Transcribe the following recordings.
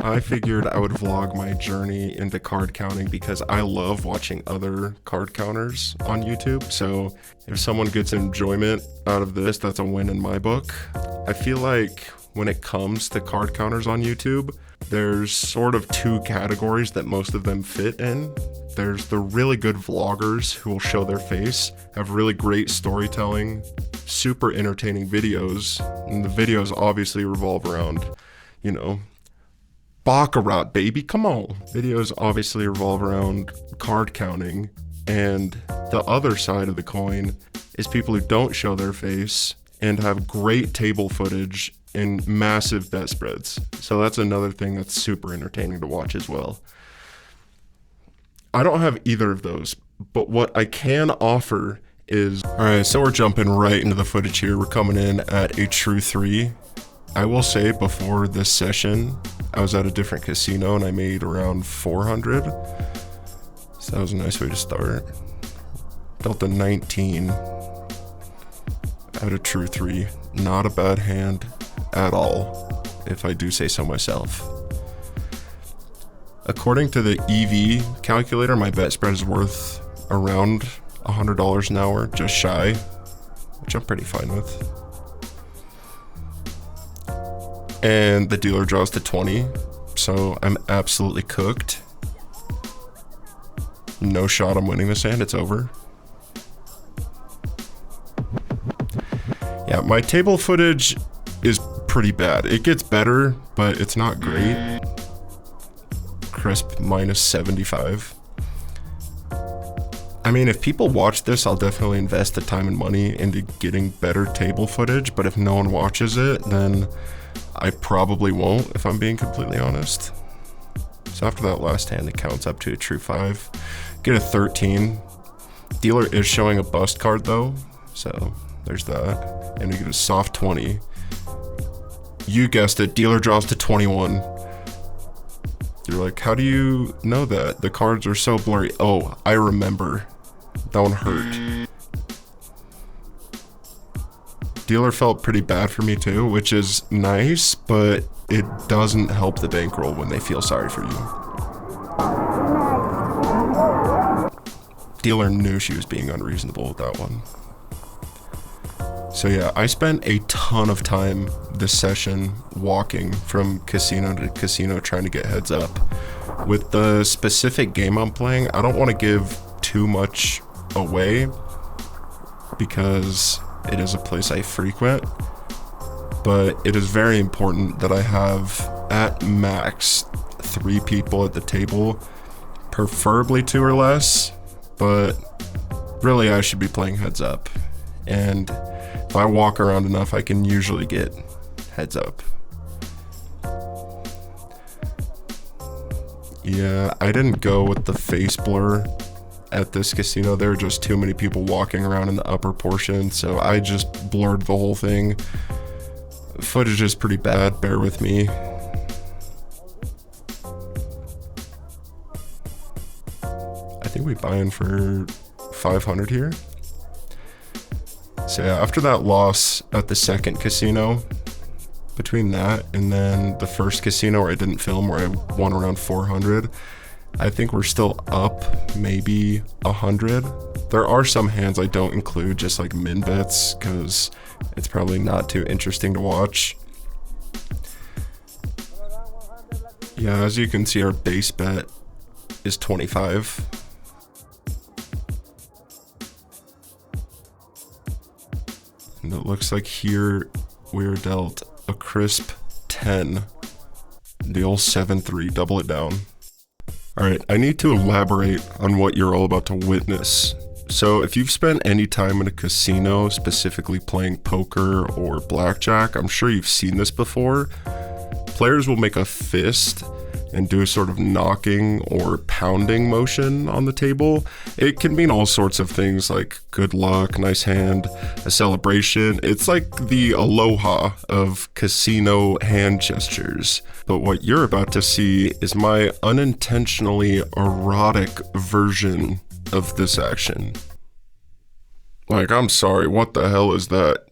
I figured I would vlog my journey into card counting because I love watching other card counters on YouTube. So if someone gets enjoyment out of this, that's a win in my book. I feel like when it comes to card counters on YouTube, there's sort of two categories that most of them fit in. There's the really good vloggers who will show their face, have really great storytelling, super entertaining videos, and the videos obviously revolve around, Baccarat, baby, come on. Videos obviously revolve around card counting, and the other side of the coin is people who don't show their face and have great table footage and massive bet spreads. So that's another thing that's super entertaining to watch as well. I don't have either of those, but what I can offer is, all right, so we're jumping right into the footage here. We're coming in at a true 3. I will say before this session, I was at a different casino and I made around 400. So that was a nice way to start. Dealt a 19 at a true 3. Not a bad hand at all, if I do say so myself. According to the EV calculator, my bet spread is worth around $100 an hour, just shy, which I'm pretty fine with. And the dealer draws to 20, so I'm absolutely cooked. No shot I'm winning this hand, it's over. Yeah, my table footage is pretty bad. It gets better, but it's not great. Crisp minus 75. I mean, if people watch this, I'll definitely invest the time and money into getting better table footage, but if no one watches it, then I probably won't, if I'm being completely honest. So after that last hand, it counts up to a true 5. Get a 13. Dealer is showing a bust card though, so there's that. And we get a soft 20. You guessed it, dealer draws to 21. You're like, how do you know that? The cards are so blurry. Oh, I remember. That one hurt. Dealer felt pretty bad for me too, which is nice, but it doesn't help the bankroll when they feel sorry for you. Dealer knew she was being unreasonable with that one. So yeah, I spent a ton of time this session walking from casino to casino trying to get heads up. With the specific game I'm playing, I don't want to give too much away because it is a place I frequent, but it is very important that I have at max 3 people at the table, preferably 2 or less, but really I should be playing heads up. And if I walk around enough, I can usually get heads up. Yeah, I didn't go with the face blur at this casino. There were just too many people walking around in the upper portion, so I just blurred the whole thing. Footage is pretty bad, bear with me. I think we buy in for 500 here. So yeah, after that loss at the second casino, between that and then the first casino where I didn't film, where I won around 400, I think we're still up maybe 100. There are some hands I don't include, just like min bets, because it's probably not too interesting to watch. Yeah, as you can see, our base bet is 25. And it looks like here we're dealt a crisp 10. The old 7-3, double it down. Alright, I need to elaborate on what you're all about to witness. So if you've spent any time in a casino, specifically playing poker or blackjack, I'm sure you've seen this before. Players will make a fist and do a sort of knocking or pounding motion on the table. It can mean all sorts of things like good luck, nice hand, a celebration. It's like the aloha of casino hand gestures. But what you're about to see is my unintentionally erotic version of this action. Like, I'm sorry, what the hell is that?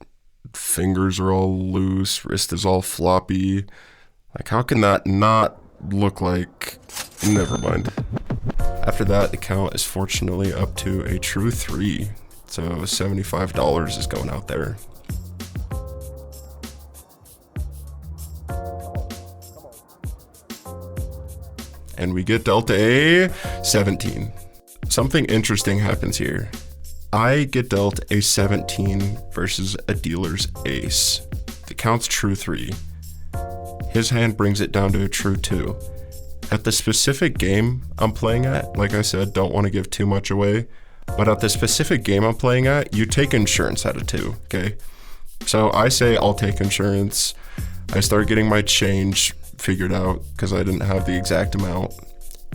Fingers are all loose, wrist is all floppy. Like, how can that not look like... Never mind. After that, the count is fortunately up to a true 3. So $75 is going out there. And we get dealt a 17. Something interesting happens here. I get dealt a 17 versus a dealer's ace. The count's true 3. His hand brings it down to a true 2. At the specific game I'm playing at, like I said, don't want to give too much away, but at the specific game I'm playing at, you take insurance out of 2, okay? So I say I'll take insurance. I start getting my change figured out because I didn't have the exact amount.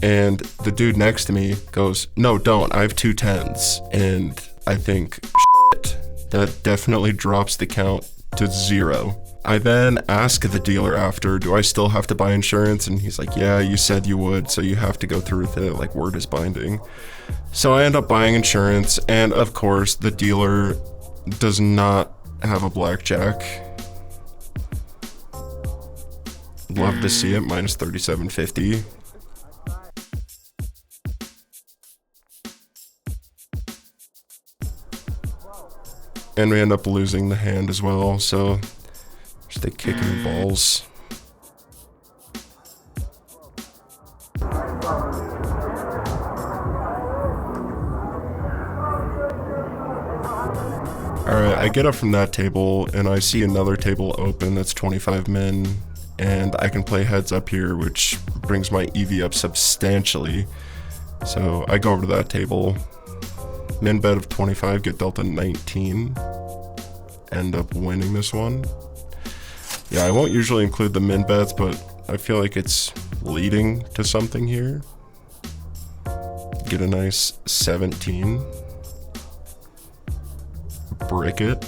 And the dude next to me goes, no, don't, I have 2 10s. And I think, shit, that definitely drops the count to 0. I then ask the dealer after, do I still have to buy insurance? And he's like, yeah, you said you would, so you have to go through with it, like word is binding. So I end up buying insurance, and of course, the dealer does not have a blackjack. Love to see it, minus 37.50. And we end up losing the hand as well, so just a kick in the balls. Alright, I get up from that table and I see another table open that's 25 min, and I can play heads up here, which brings my EV up substantially. So I go over to that table. Min bet of 25, get dealt a 19. End up winning this one. Yeah, I won't usually include the min bets, but I feel like it's leading to something here. Get a nice 17. Brick it.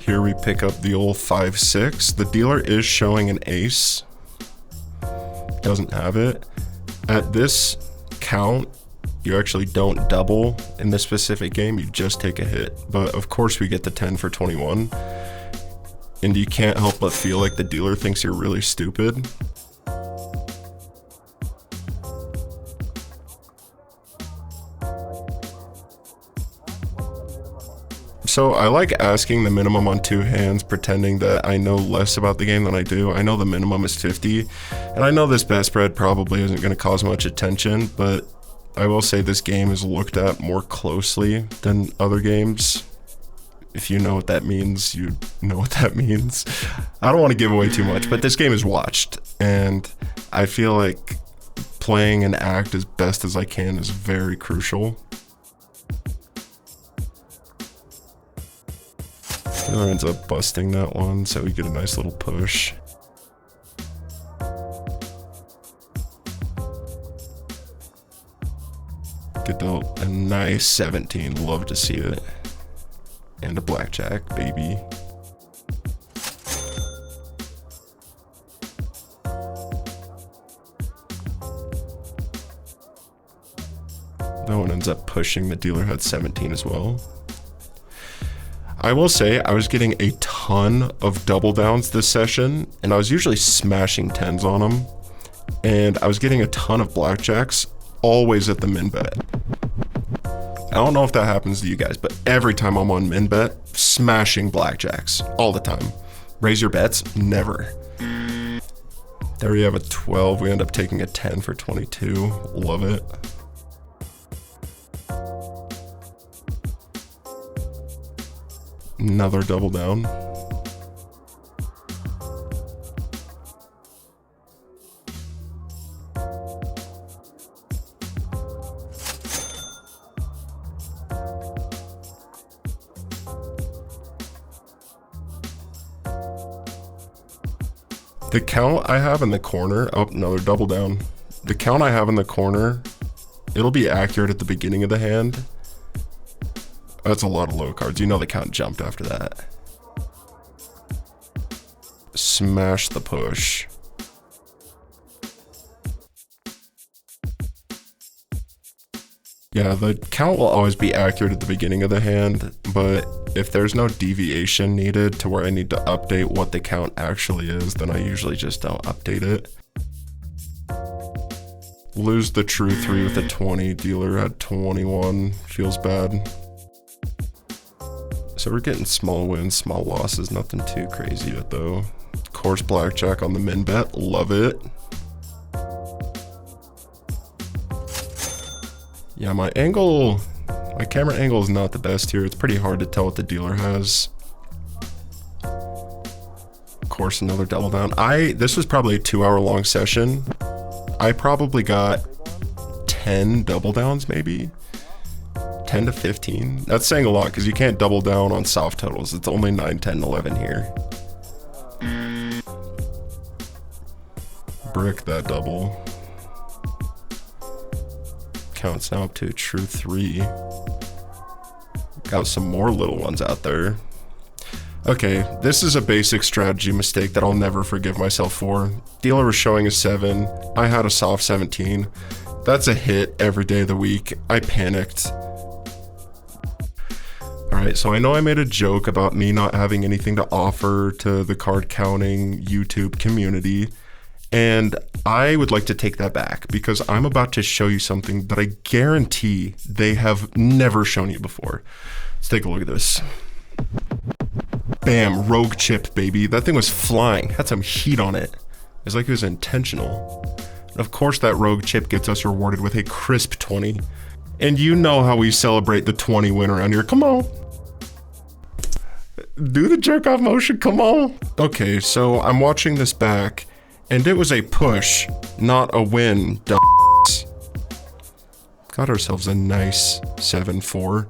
Here we pick up the old 5-6. The dealer is showing an ace. Doesn't have it. At this count, you actually don't double in this specific game, you just take a hit. But of course we get the 10 for 21. And you can't help but feel like the dealer thinks you're really stupid. So I like asking the minimum on 2 hands, pretending that I know less about the game than I do. I know the minimum is 50, and I know this bet spread probably isn't going to cause much attention, but I will say this game is looked at more closely than other games. If you know what that means, you know what that means. I don't want to give away too much, but this game is watched, and I feel like playing an act as best as I can is very crucial. Dealer ends up busting that one, so we get a nice little push. Get dealt a nice 17, love to see it. And a blackjack, baby. That one ends up pushing, the dealer had 17 as well. I will say I was getting a ton of double downs this session, and I was usually smashing 10s on them, and I was getting a ton of blackjacks, always at the min bet. I don't know if that happens to you guys, but every time I'm on min bet, smashing blackjacks, all the time. Raise your bets, never. There we have a 12, we end up taking a 10 for 22, love it. Another double down. The count I have in the corner, oh, another double down. The count I have in the corner, it'll be accurate at the beginning of the hand. That's a lot of low cards. You know the count jumped after that. Smash the push. Yeah, the count will always be accurate at the beginning of the hand, but if there's no deviation needed to where I need to update what the count actually is, then I usually just don't update it. Lose the true 3 with a 20, dealer at 21, feels bad. So we're getting small wins, small losses, nothing too crazy yet though. Course blackjack on the min bet, love it. Yeah, my camera angle is not the best here. It's pretty hard to tell what the dealer has. Of course, another double down. This was probably a 2-hour long session. I probably got 10 double downs, maybe 10 to 15. That's saying a lot because you can't double down on soft totals. It's only 9, 10, 11 here. Brick that double. Counts now up to a true 3. Got some more little ones out there. Okay, this is a basic strategy mistake that I'll never forgive myself for. Dealer was showing a 7. I had a soft 17. That's a hit every day of the week. I panicked. Alright, so I know I made a joke about me not having anything to offer to the card counting YouTube community. And I would like to take that back because I'm about to show you something that I guarantee they have never shown you before. Let's take a look at this. Bam, rogue chip, baby. That thing was flying. Had some heat on it. It's like it was intentional. And of course that rogue chip gets us rewarded with a crisp 20. And you know how we celebrate the 20 win around here. Come on. Do the jerk off motion, come on. Okay, so I'm watching this back. And it was a push, not a win, dumbass. Got ourselves a nice 7-4.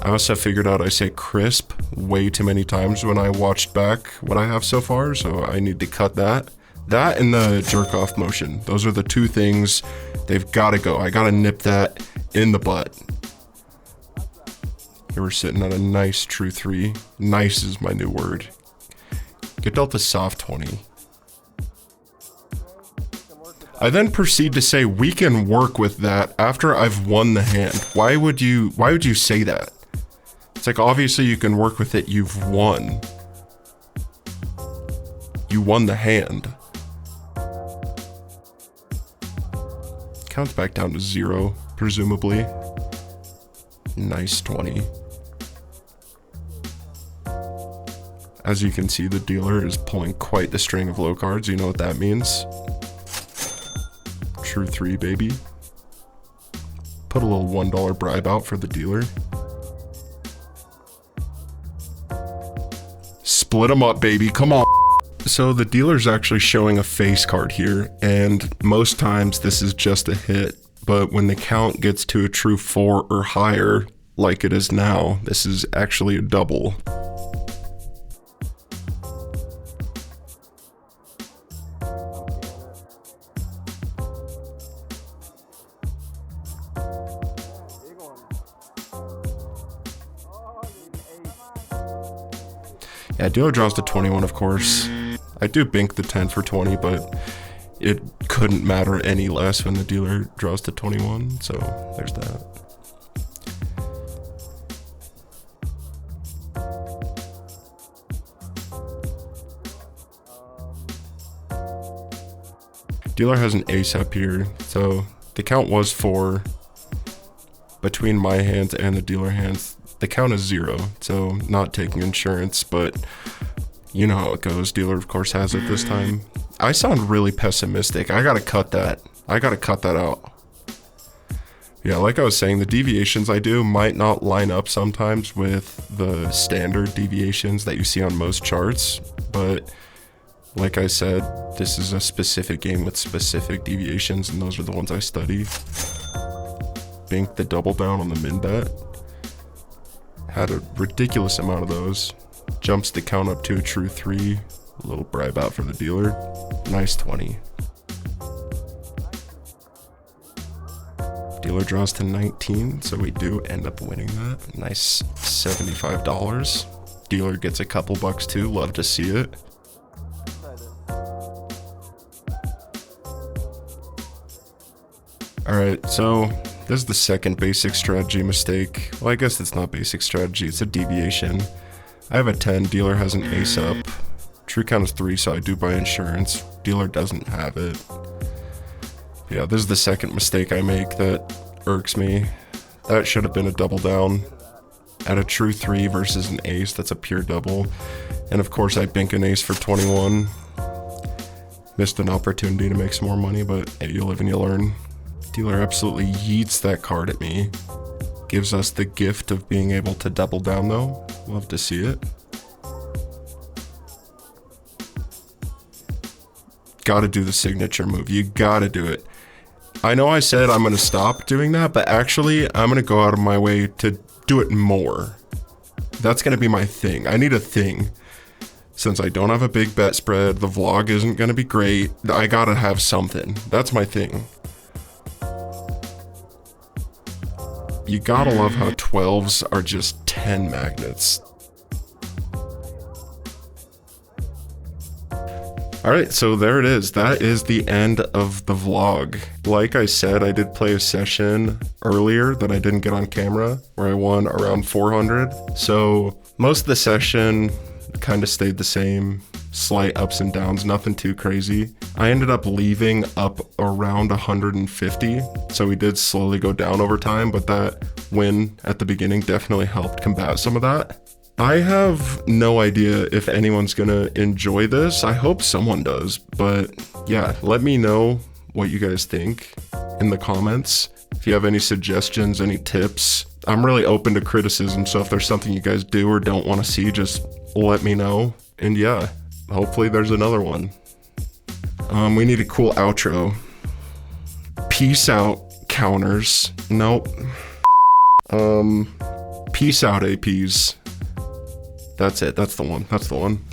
I also figured out I say crisp way too many times when I watched back what I have so far, so I need to cut that. That and the jerk off motion. Those are the two things. They've got to go. I got to nip that in the butt. Here we're sitting at a nice true 3. Nice is my new word. Get dealt a soft 20. I then proceed to say we can work with that after I've won the hand. Why would you say that? It's like obviously you can work with it, you've won. You won the hand. Counts back down to 0, presumably. Nice 20. As you can see, the dealer is pulling quite the string of low cards. You know what that means. True 3, baby. Put a little $1 bribe out for the dealer. Split them up, baby. Come on. So the dealer's actually showing a face card here, and most times this is just a hit, but when the count gets to a true 4 or higher, like it is now, this is actually a double. Yeah, dealer draws to 21, of course. I do bink the 10 for 20, but it couldn't matter any less when the dealer draws to 21, so there's that. Dealer has an ace up here, so the count was 4. Between my hands and the dealer hands, the count is 0, so not taking insurance, but you know how it goes. Dealer, of course, has it this time. I sound really pessimistic. I gotta cut that. I gotta cut that out. Yeah, like I was saying, the deviations I do might not line up sometimes with the standard deviations that you see on most charts, but like I said, this is a specific game with specific deviations, and those are the ones I study. Bink the double down on the min bet. Had a ridiculous amount of those. Jumps the count up to a true 3. A little bribe out for the dealer. Nice 20. Dealer draws to 19, so we do end up winning that. Nice $75. Dealer gets a couple bucks too. Love to see it. Alright, so This is the second basic strategy mistake. Well, I guess it's not basic strategy, it's a deviation. I have a 10, dealer has an ace up. True count is 3, so I do buy insurance. Dealer doesn't have it. Yeah, this is the second mistake I make that irks me. That should have been a double down. At a true 3 versus an ace, that's a pure double. And of course I bink an ace for 21. Missed an opportunity to make some more money, but hey, you live and you learn. Dealer absolutely yeets that card at me. Gives us the gift of being able to double down though. Love to see it. Gotta do the signature move. You gotta do it. I know I said I'm gonna stop doing that, but actually I'm gonna go out of my way to do it more. That's gonna be my thing. I need a thing. Since I don't have a big bet spread, the vlog isn't gonna be great. I gotta have something. That's my thing. You gotta love how 12s are just 10 magnets. Alright, so there it is. That is the end of the vlog. Like I said, I did play a session earlier that I didn't get on camera, where I won around 400. So most of the session kind of stayed the same. Slight ups and downs, nothing too crazy. I ended up leaving up around 150, so we did slowly go down over time, but that win at the beginning definitely helped combat some of that. I have no idea if anyone's gonna enjoy this. I hope someone does, but yeah, let me know what you guys think in the comments. If you have any suggestions, any tips, I'm really open to criticism, so if there's something you guys do or don't want to see, just let me know. And yeah, hopefully there's another one. We need a cool outro. Peace out, counters. Nope. Peace out, APs. That's it. That's the one. That's the one.